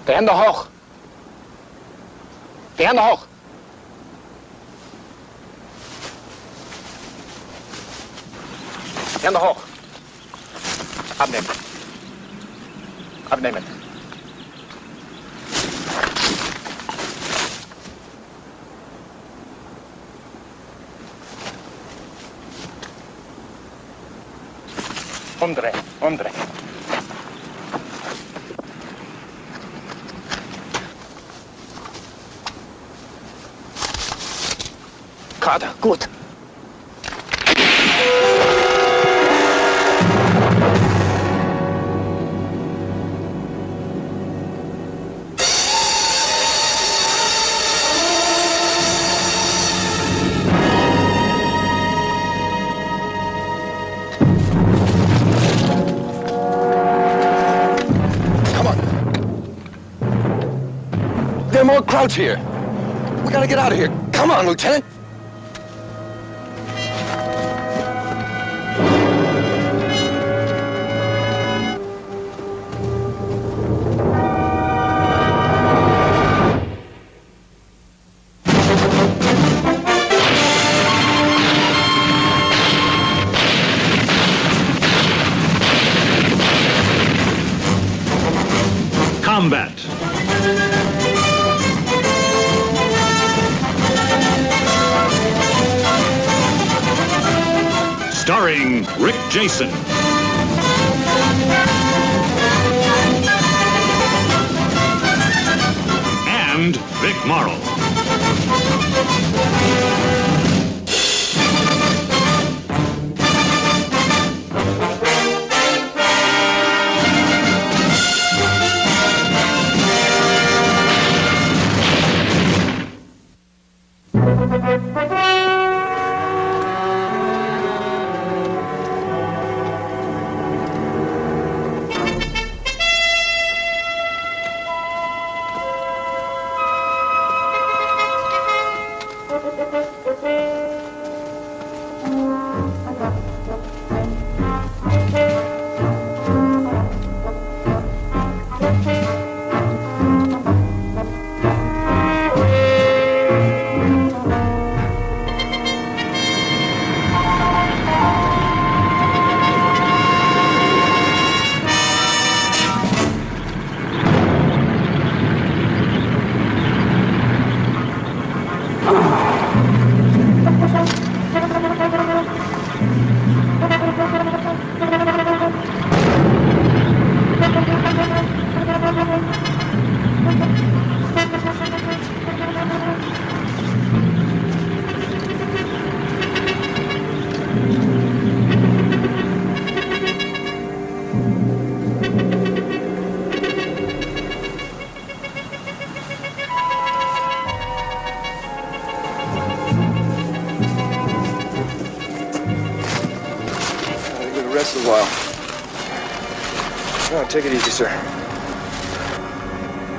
Die Hände hoch. Die Hände hoch. Die Hände hoch. Abnehmen. Abnehmen. Umdrehen, umdrehen. Kader, gut. There are more crowds here. We gotta get out of here. Come on, Lieutenant. Combat. Starring Rick Jason. And Vic Morrow. Rest a while. No, take it easy, sir.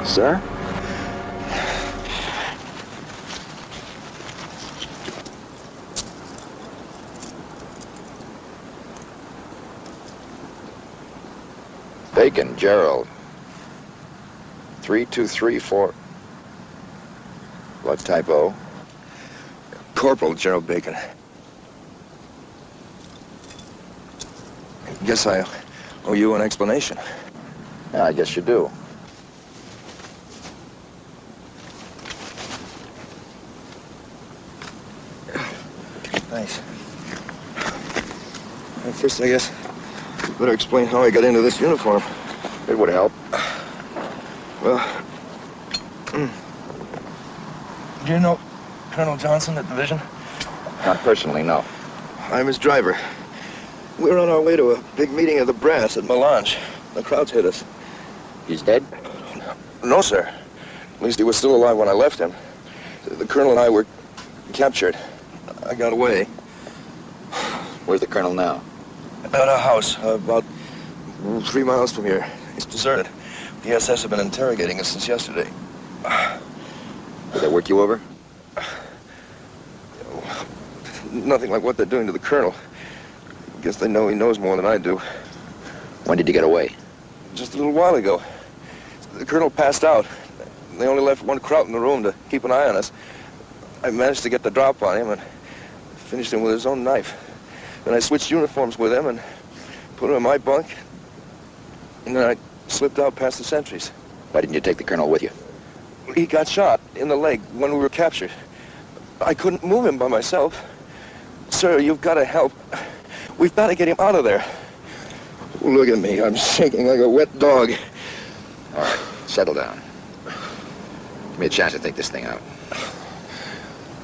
Sir? Bacon, Gerald. 3234. What typo? Corporal Gerald Bacon. Guess I owe you an explanation. Yeah, I guess you do. Thanks. Well, first, I guess, better explain how I got into this uniform. It would help. Well, do you know Colonel Johnson at Division? Not personally, no. I'm his driver. We were on our way to a big meeting of the brass at Melange. The crowds hit us. He's dead? No, sir. At least he was still alive when I left him. The colonel and I were captured. I got away. Where's the colonel now? At a house about 3 miles from here. It's deserted. The SS have been interrogating us since yesterday. Did they work you over? Nothing like what they're doing to the colonel. Guess they know he knows more than I do. When did you get away? Just a little while ago. The colonel passed out. They only left one Kraut in the room to keep an eye on us. I managed to get the drop on him and finished him with his own knife. Then I switched uniforms with him and put him in my bunk. And then I slipped out past the sentries. Why didn't you take the colonel with you? He got shot in the leg when we were captured. I couldn't move him by myself. Sir, you've got to help. We've got to get him out of there. Look at me. I'm shaking like a wet dog. All right, settle down. Give me a chance to think this thing out.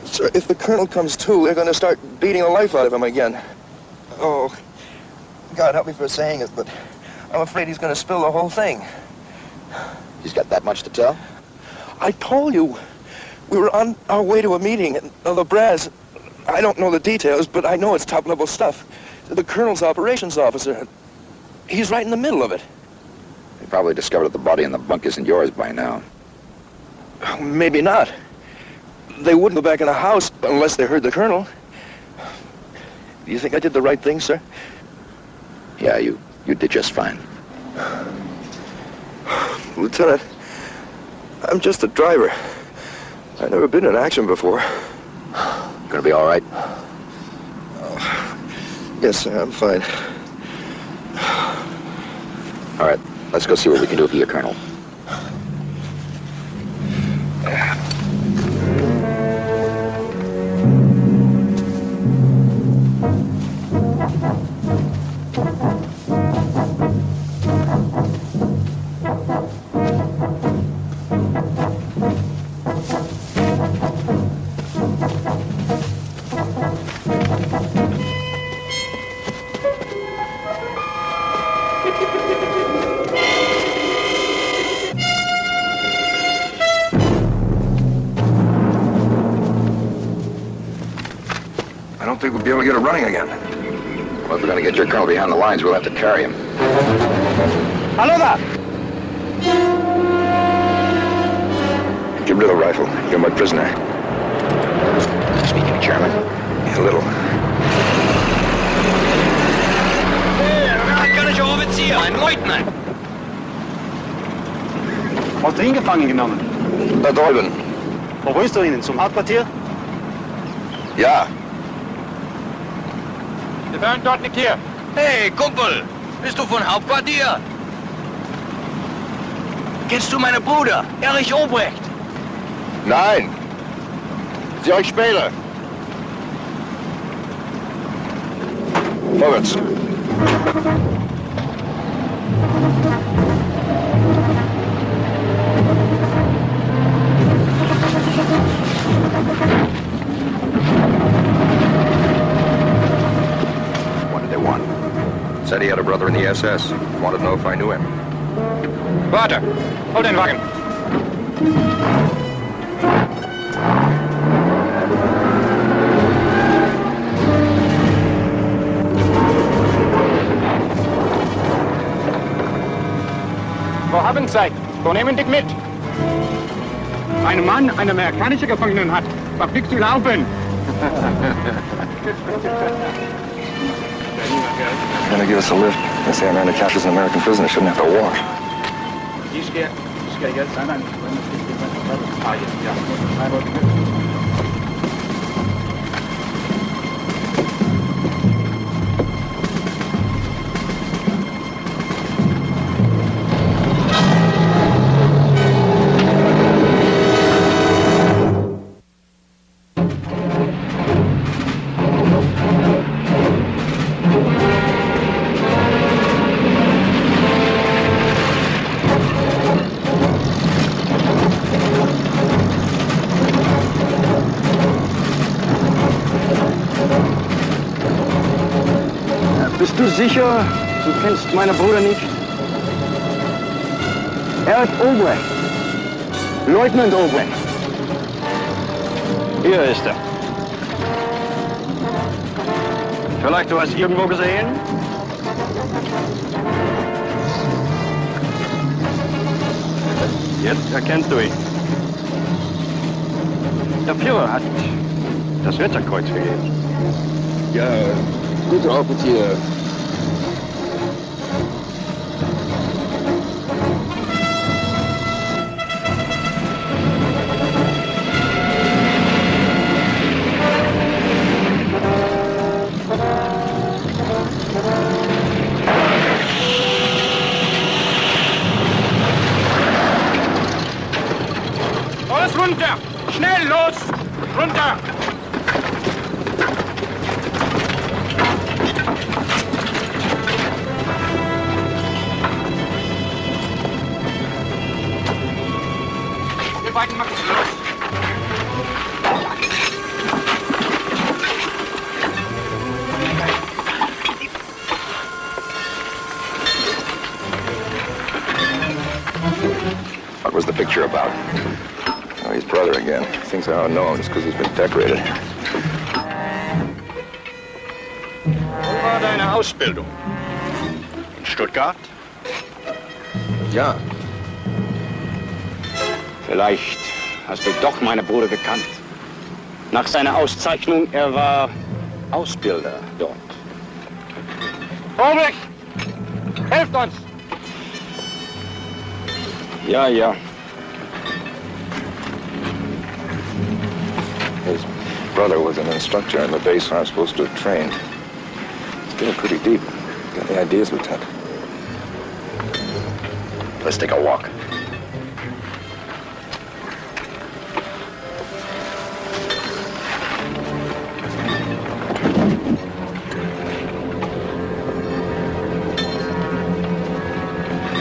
Sir, if the colonel comes to, they're going to start beating the life out of him again. Oh, God help me for saying it, but I'm afraid he's going to spill the whole thing. He's got that much to tell? I told you. We were on our way to a meeting at the Brass. I don't know the details, but I know it's top-level stuff. The colonel's operations officer, he's right in the middle of it. He probably discovered that the body in the bunk isn't yours by now. Maybe not. They wouldn't go back in the house unless they heard the colonel. Do you think I did the right thing, sir? Yeah, you did just fine. Lieutenant, I'm just a driver. I've never been in action before. Gonna be all right? Yes, sir, I'm fine. All right, let's go see what we can do for your colonel. I don't think we'll be able to get it running again. Well, if we're gonna get your colonel behind the lines, we'll have to carry him. Hallo da! Get rid of the rifle. You're my prisoner. Speak any German? A little. Amerikanischer Offizier, ein Leutnant. Hast du ihn gefangen genommen? Da drüben. Wo willst du ihn? Zum Hauptquartier? Ja. Wir hören dort nicht hier. Hey, Kumpel, bist du von Hauptquartier? Kennst du meinen Bruder, Erich Obrecht? Nein. Sieh euch später. Vorwärts. What did they want? Said he had a brother in the SS. Wanted to know if I knew him. Warte, hol den Wagen. Wir haben Zeit. Wir nehmen dich mit. Ein Mann, ein amerikanischer Gefangenen hat. Verflixt zu laufen. Gonna give us a lift. They say Amanda captures an American prisoner. Shouldn't have to walk. Ich gehe jetzt. Nein. Ja. Bist du sicher, du kennst meinen Bruder nicht? Erich Obrecht. Leutnant Obrecht. Hier ist er. Vielleicht du hast ihn irgendwo gesehen? Jetzt erkennst du ihn. Der Führer hat das Ritterkreuz gegeben. Ja, guter Offizier. Los runter! Schnell, los! Runter! Wir beiden machen es los! What was the picture about? Oh, his brother again. Thinks I ought to know him just because he's been decorated. Wo war deine Ausbildung? In Stuttgart? Ja. Vielleicht hast du doch meinen Bruder gekannt. Nach seiner Auszeichnung, er war Ausbilder dort. Vorweg! Helft uns! Ja, ja. His brother was an instructor in the base where I'm supposed to have trained. It's getting pretty deep. Got any ideas, Lieutenant? Let's take a walk.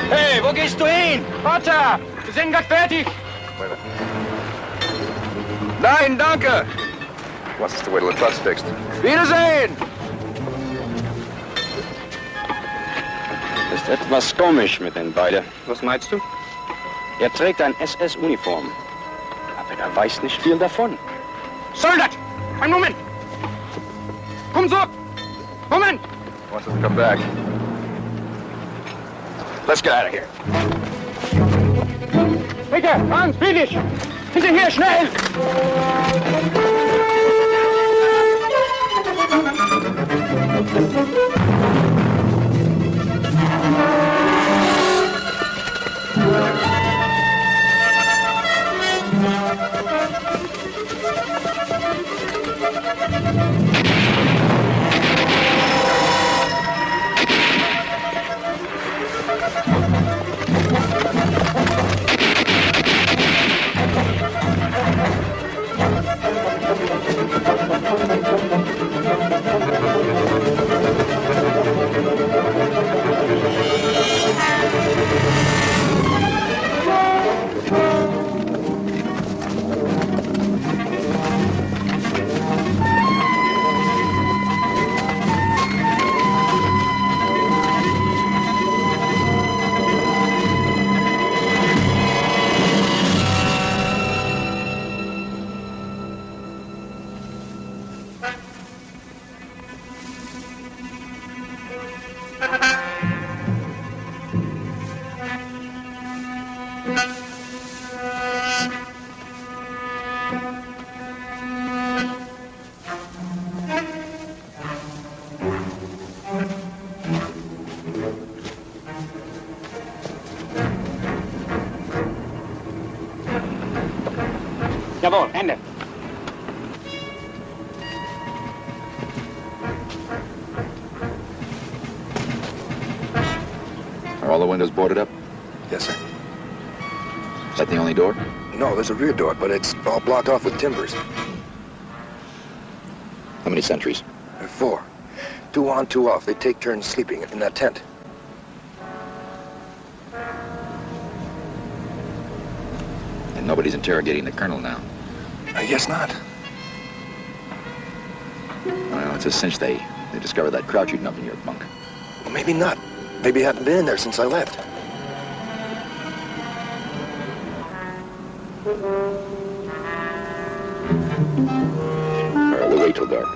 Hey, wo gehst du hin? Vater! Wir sind gerade fertig! Nein, danke. Wants us to wait till the truck's fixed. Wiedersehen. Ist etwas komisch mit den beiden. Was meinst du? Er trägt ein SS-Uniform, aber er weiß nicht viel davon. Soldat! Einen Moment! Komm zurück! Moment! Wants us to come back. Let's get out of here. Bitte, Hans, billig! Hinterher, schnell! Jawohl, Ende. Are all the windows boarded up? Yes, sir. Is that the only door? No, there's a rear door, but it's all blocked off with timbers. How many sentries? 4. 2 on, 2 off. They take turns sleeping in that tent. And nobody's interrogating the colonel now. I guess not. Well, it's a cinch they discovered that crowd shooting up in your bunk. Well, maybe not. Maybe I haven't been in there since I left. All right, we'll wait till dark.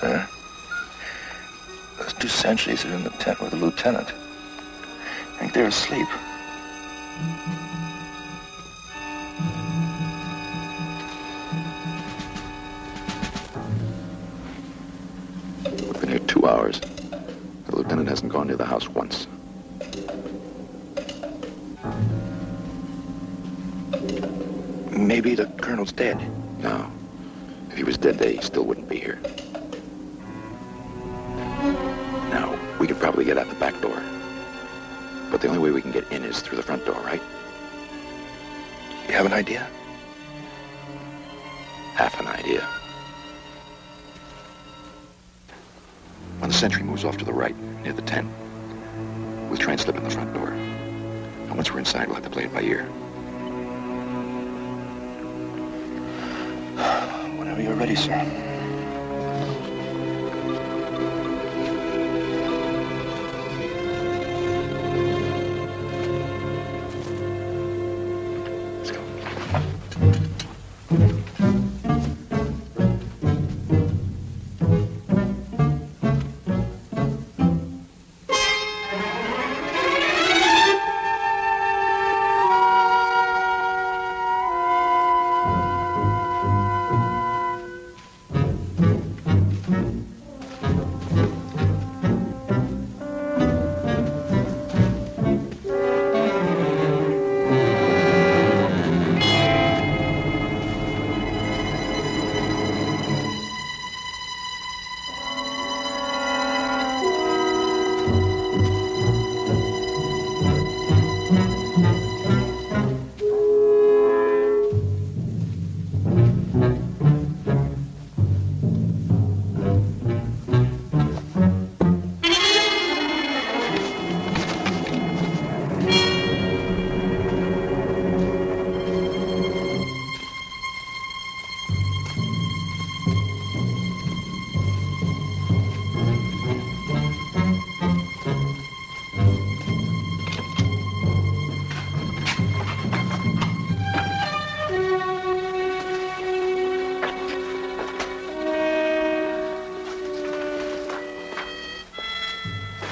Sir, those 2 sentries are in the tent with the lieutenant. I think they're asleep. We've been here 2 hours. The lieutenant hasn't gone near the house once. Maybe the colonel's dead. No. If he was dead, they still wouldn't be here. Now, we could probably get out the back door. But the only way we can get in is through the front door, right? You have an idea? Half an idea. When the sentry moves off to the right, near the tent, we'll try and slip in the front door. And once we're inside, we'll have to play it by ear. Whenever you're ready, sir. Let's go.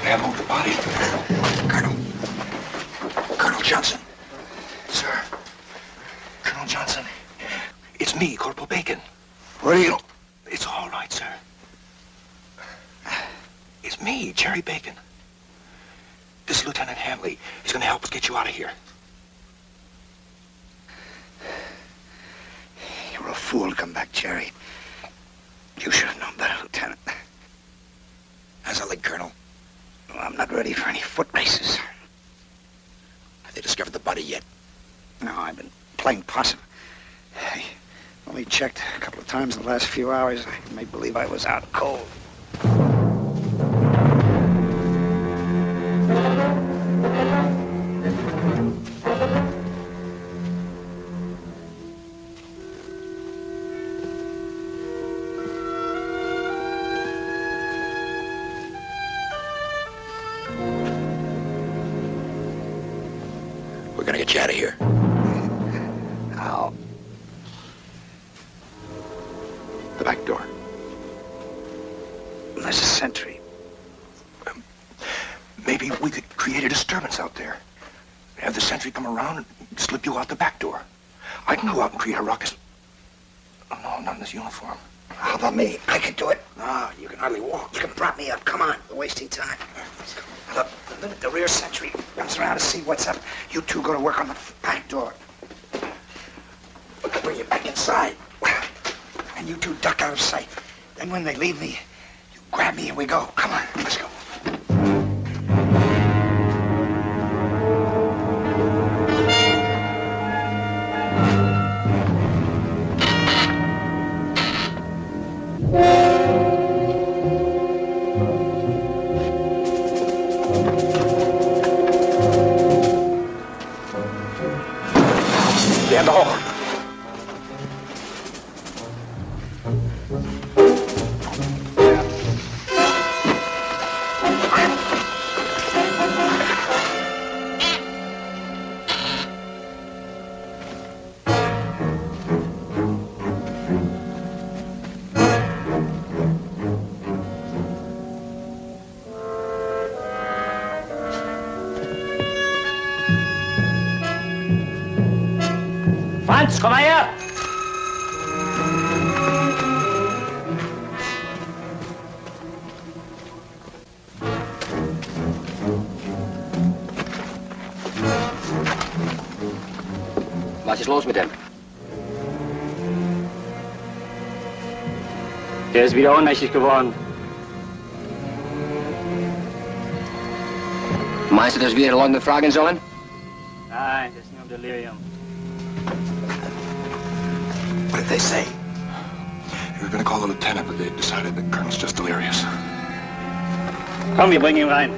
Now move the body. Colonel Johnson. Sir. Colonel Johnson. It's me, Corporal Bacon. What are you? It's all right, sir. It's me, Jerry Bacon. This is Lieutenant Hamley. He's going to help us get you out of here. You're a fool to come back, Jerry. You should have known better, Lieutenant. How's the leg, Colonel? Well, I'm not ready for any foot races. Have they discovered the body yet? No, I've been playing possum. I only checked a couple of times in the last few hours. I may believe I was out cold. We're going to get you out of here. How? The back door. There's a sentry. Maybe we could create a disturbance out there. Have the sentry come around and slip you out the back door. I can go out and create a ruckus. Oh, no, not in this uniform. How about me? I could do it. No, you can hardly walk. You can prop me up. Come on. We're wasting time. Look, the minute the rear sentry comes around to see what's up, you two go to work on the back door. I'll bring you back inside. And you two duck out of sight. Then when they leave me, you grab me and we go. Come on, let's go. Stand off. Franz, komm mal her! Was ist los mit dem? Der ist wieder ohnmächtig geworden. Meinst du, dass wir Leute fragen sollen? Nein, das ist nur Delirium. What did they say? We were going to call the lieutenant, but they decided the colonel's just delirious. Komm, wir bringen ihn rein.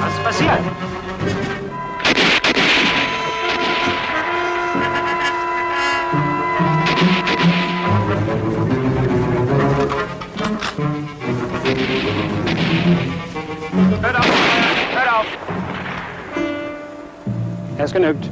Was ist passiert? Hört auf! Hört auf! Es genügt.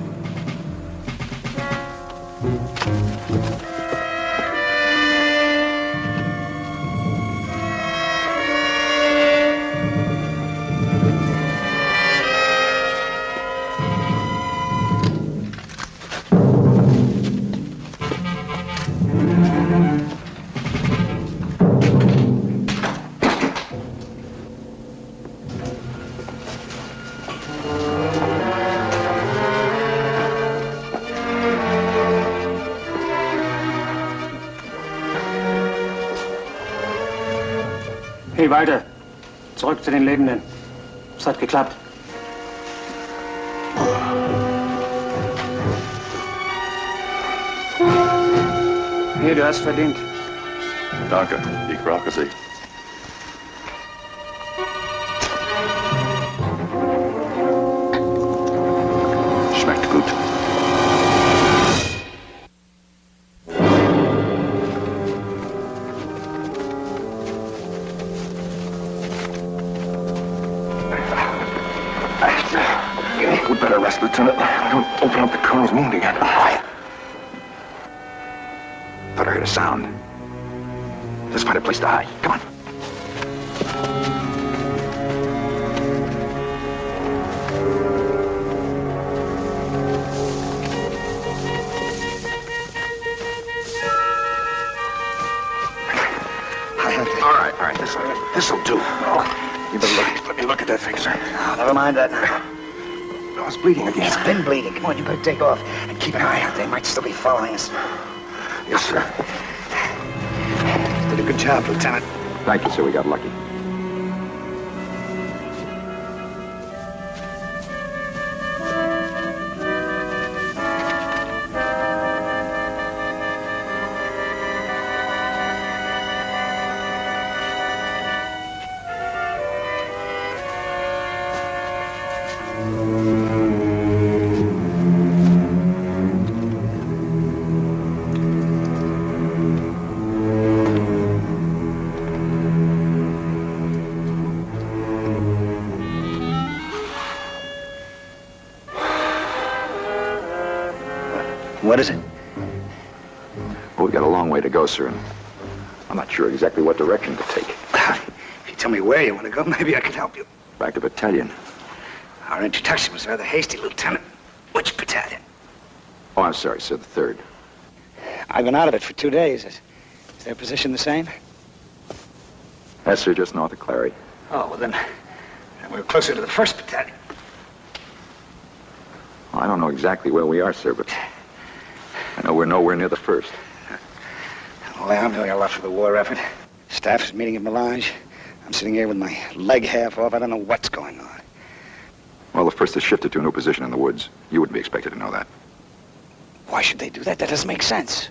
Hey, weiter. Zurück zu den Lebenden. Es hat geklappt. Hier, du hast verdient. Danke, ich brauche Sie. Schmeckt gut. We'd better rest, Lieutenant. Don't open up the colonel's wound again. Quiet. Thought I heard a sound. Let's find a place to hide. Come on. All right. This'll do. You better let me look at that thing, sir. Oh, never mind that now. No, it's bleeding again. It's been bleeding. Come on, you better take off and keep an eye out. They might still be following us. Yes, sir. Did a good job, Lieutenant. Thank you, sir. We got lucky. What is it? Well, we've got a long way to go, sir, and I'm not sure exactly what direction to take. If you tell me where you want to go, maybe I could help you. Back to battalion. Our introduction was rather hasty, Lieutenant. Which battalion? Oh, I'm sorry, sir, the 3rd. I've been out of it for 2 days. Is their position the same? Yes, sir, just north of Clary. Oh, well then we're closer to the 1st battalion. Well, I don't know exactly where we are, sir, but I know we're nowhere near the 1st. Well, I'm doing a lot for the war effort. Staff is meeting at Melange. I'm sitting here with my leg half off. I don't know what's going on. Well, the first is shifted to a new position in the woods. You wouldn't be expected to know that. Why should they do that? That doesn't make sense.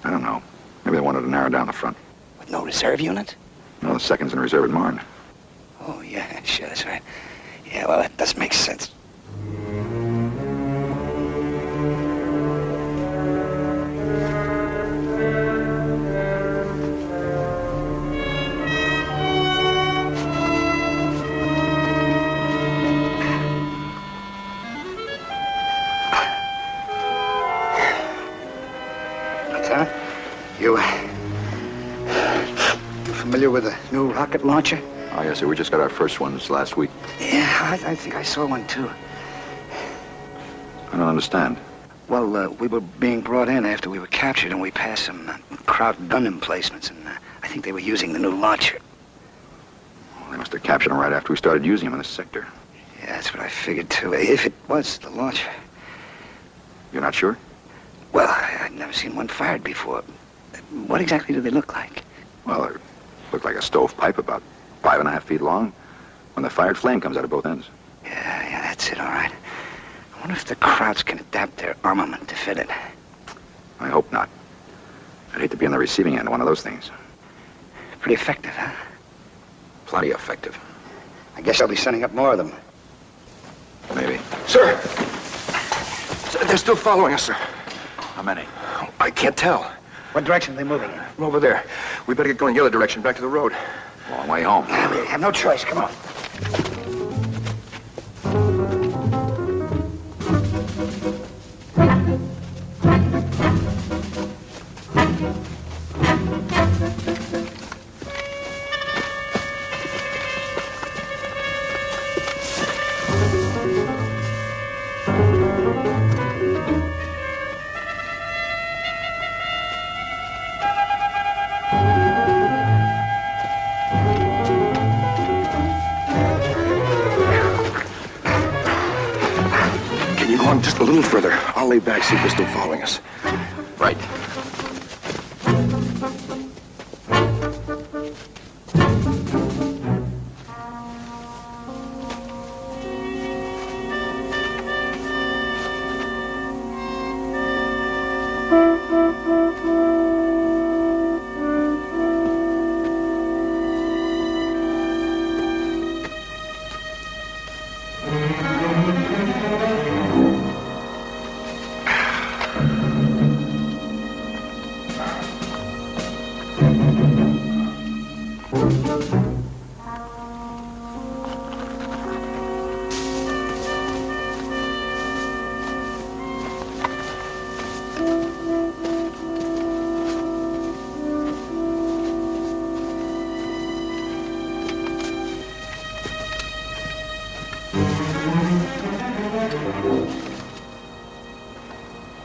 I don't know. Maybe they wanted to narrow down the front. With no reserve unit? No, the second's in reserve at Marne. Oh, yeah, sure, that's right. Yeah, well, that does make sense. You familiar with the new rocket launcher? Oh, yes, sir. We just got our first ones last week. Yeah, I think I saw one, too. I don't understand. Well, we were being brought in after we were captured, and we passed some Kraut gun emplacements, and I think they were using the new launcher. Well, they must have captured them right after we started using them in this sector. Yeah, that's what I figured, too. If it was the launcher. You're not sure? Well, I'd never seen one fired before. What exactly do they look like? Well, they look like a stovepipe about 5.5 feet long. When they're fired, flame comes out of both ends. Yeah, that's it, all right. I wonder if the Krauts can adapt their armament to fit it. I hope not. I'd hate to be on the receiving end of one of those things. Pretty effective, huh? Plenty effective. I guess I'll be sending up more of them. Maybe. Sir! They're still following us, sir. How many? I can't tell. What direction are they moving in? From over there. We better get going the other direction, back to the road. Long way home. We have no choice. Come on. Just a little further. I'll lay back, see if they're still following us. Right.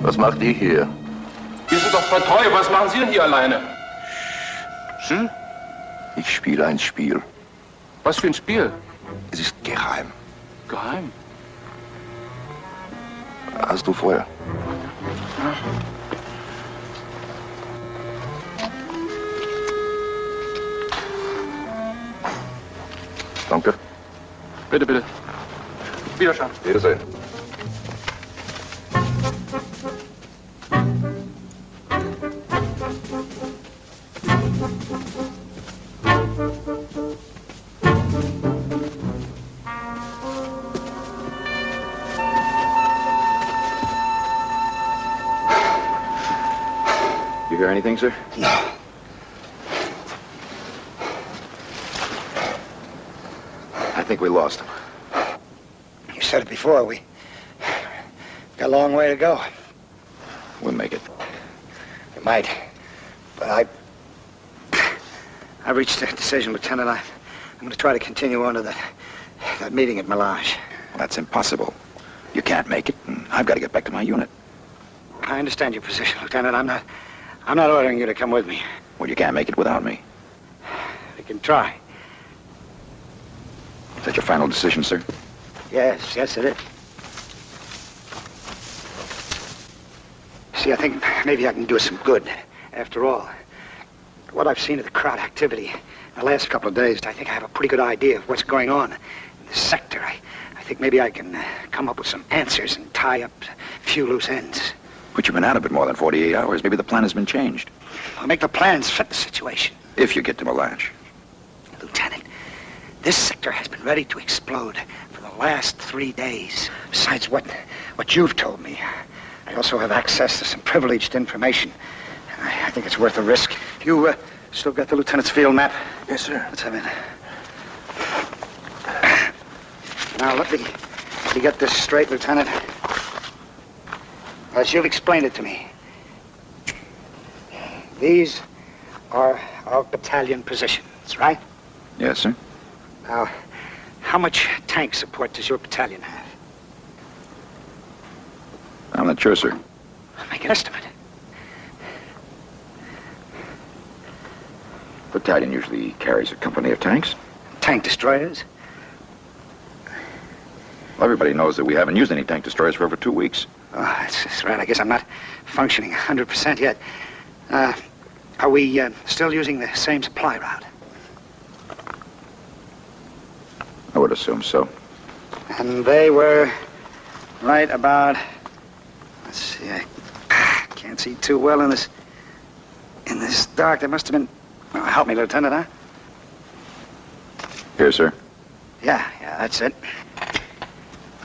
Was macht ihr hier? Wir sind doch vertreu. Was machen Sie denn hier alleine? Hm? Ich spiele ein Spiel. Was für ein Spiel? Es ist geheim. Geheim? Hast du Feuer? Danke. Bitte, bitte. Wiederschauen. Wiedersehen. You hear anything, sir? No. I think we lost him. You said it before. We got a long way to go. We'll make it. We might. But I reached a decision, Lieutenant. I'm going to try to continue on to that meeting at Melage. Well, that's impossible. You can't make it, and I've got to get back to my unit. I understand your position, Lieutenant. I'm not ordering you to come with me. Well, you can't make it without me. We can try. Is that your final decision, sir? Yes, it is. See, I think maybe I can do some good, after all. What I've seen of the crowd activity in the last couple of days, I think I have a pretty good idea of what's going on in this sector. I think maybe I can come up with some answers and tie up a few loose ends. But you've been out a bit more than 48 hours. Maybe the plan has been changed. I'll make the plans fit the situation. If you get to Melange. Lieutenant, this sector has been ready to explode for the last 3 days. Besides what you've told me, I also have access to some privileged information. I think it's worth the risk. You still got the lieutenant's field map? Yes, sir. Let's have it. Now, let me get this straight, Lieutenant. As you've explained it to me, these are our battalion positions, right? Yes, sir. Now, how much tank support does your battalion have? I'm not sure, sir. Make an estimate. Battalion usually carries a company of tanks. Tank destroyers? Well, everybody knows that we haven't used any tank destroyers for over 2 weeks. Oh, that's right. I guess I'm not functioning 100% yet. Are we still using the same supply route? I would assume so. And they were right about... Let's see, I can't see too well in this dark. There must have been... Oh, help me, Lieutenant, huh? Here, sir. Yeah, that's it.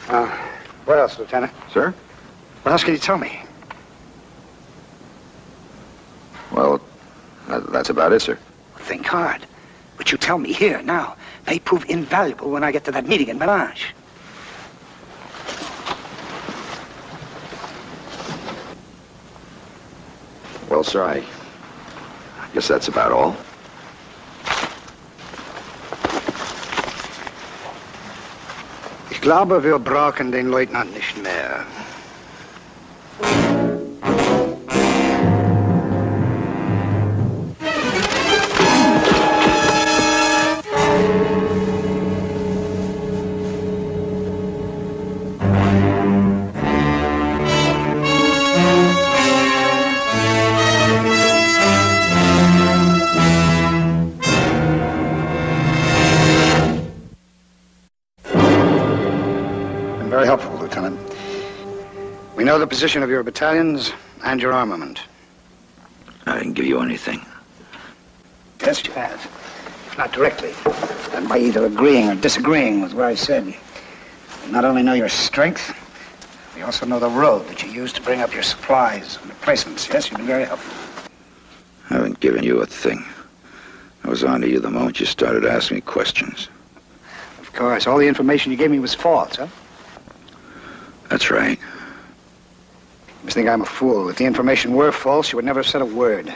What else, Lieutenant? Sir? What else can you tell me? Well, that's about it, sir. Think hard. What you tell me here, now, may prove invaluable when I get to that meeting in Melange. Well, sir, I guess that's about all. Ich glaube, wir brauchen den Leutnant nicht mehr. Very helpful, Lieutenant. We know the position of your battalions and your armament. I didn't give you anything. Yes, you have. Not directly. And by either agreeing or disagreeing with what I said. We not only know your strength, we also know the road that you used to bring up your supplies and replacements. Yes, you've been very helpful. I haven't given you a thing. I was on to you the moment you started asking me questions. Of course, all the information you gave me was false, huh? That's right. You must think I'm a fool. If the information were false, you would never have said a word.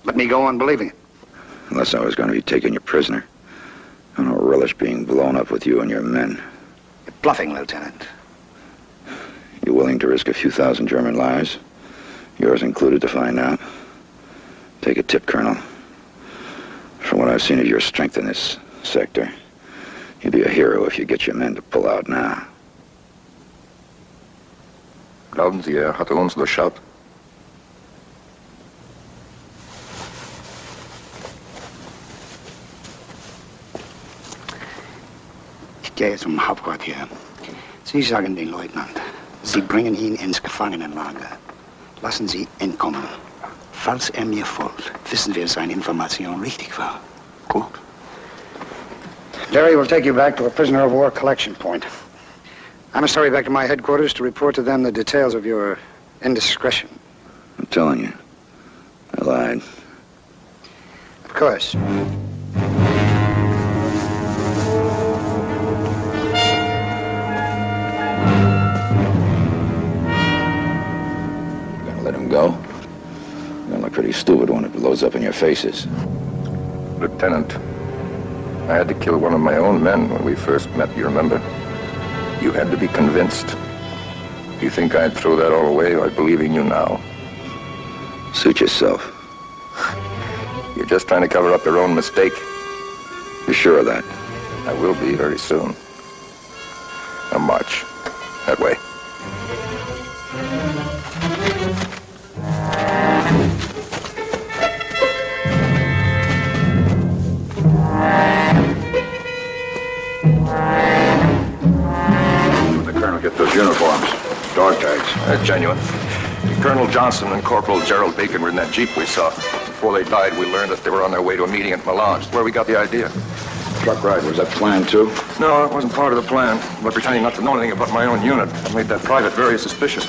Let me go on believing it. Unless I was going to be taking you prisoner. I don't relish being blown up with you and your men. You're bluffing, Lieutenant. You willing to risk a few thousand German lives? Yours included, to find out? Take a tip, Colonel. From what I've seen of your strength in this sector, you'd be a hero if you get your men to pull out now. Glauben Sie, hatte uns durchschaut? Ich gehe zum Hauptquartier. Sie sagen den Leutnant, Sie bringen ihn ins Gefangenenlager. Lassen Sie entkommen. Falls mir folgt, wissen wir, seine Information richtig war. Gut. Derry will take you back to a prisoner of war collection point. I must hurry back to my headquarters to report to them the details of your indiscretion. I'm telling you, I lied. Of course. You're gonna let him go? You're gonna look pretty stupid when it blows up in your faces. Lieutenant, I had to kill one of my own men when we first met, you remember? You had to be convinced. You think I'd throw that all away by believing you now? Suit yourself. You're just trying to cover up your own mistake. You're sure of that? I will be very soon. Now march. That way. Dog tags. They're genuine. Colonel Johnson and Corporal Gerald Bacon were in that Jeep we saw. Before they died, we learned that they were on their way to a meeting at Milan. That's where we got the idea. Truck ride, was that planned too? No, it wasn't part of the plan. But pretending not to know anything about my own unit made that private very suspicious.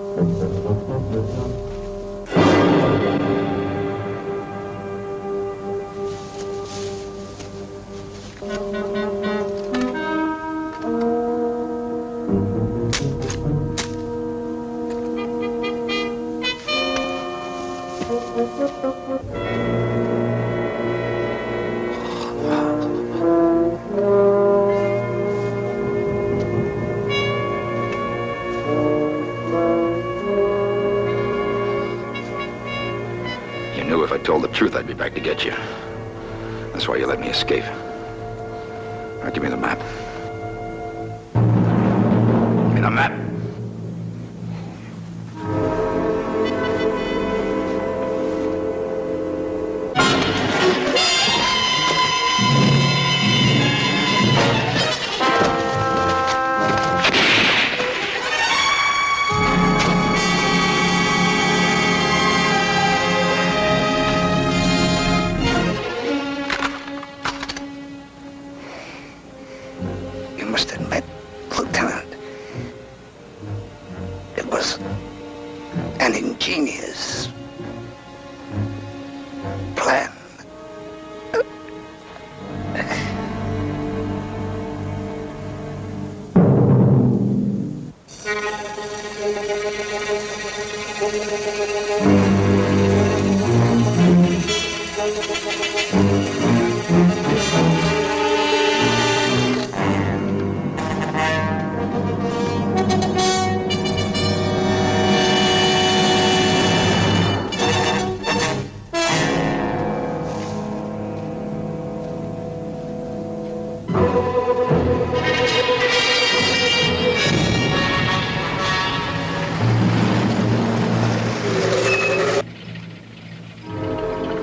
You knew if I told the truth, I'd be back to get you. That's why you let me escape. Now give me the map. Give me the map. You must admit, Lieutenant, it was an ingenious plan.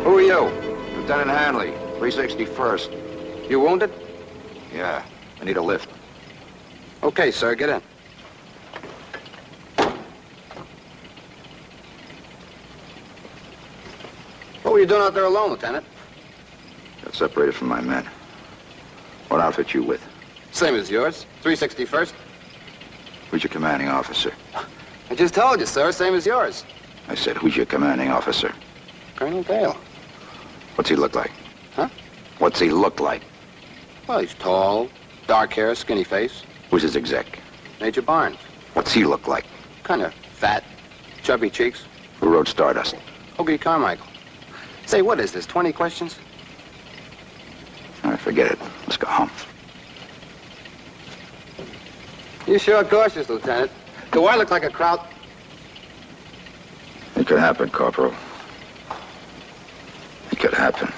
Who are you? Lieutenant Hanley, 361st. You wounded? Yeah, I need a lift. Okay, sir, get in. What were you doing out there alone, Lieutenant? Got separated from my men. What outfit you with? Same as yours, 361st. Who's your commanding officer? I just told you, sir, same as yours. I said, who's your commanding officer? Colonel Dale. What's he look like? Huh? What's he look like? Well, he's tall, dark hair, skinny face. Who's his exec? Major Barnes. What's he look like? Kind of fat, chubby cheeks. Who wrote Stardust? Hoagie Carmichael. Say, what is this, 20 questions? All right, forget it. Let's go home. You sure cautious, Lieutenant. Do I look like a kraut? It could happen, Corporal. It could happen.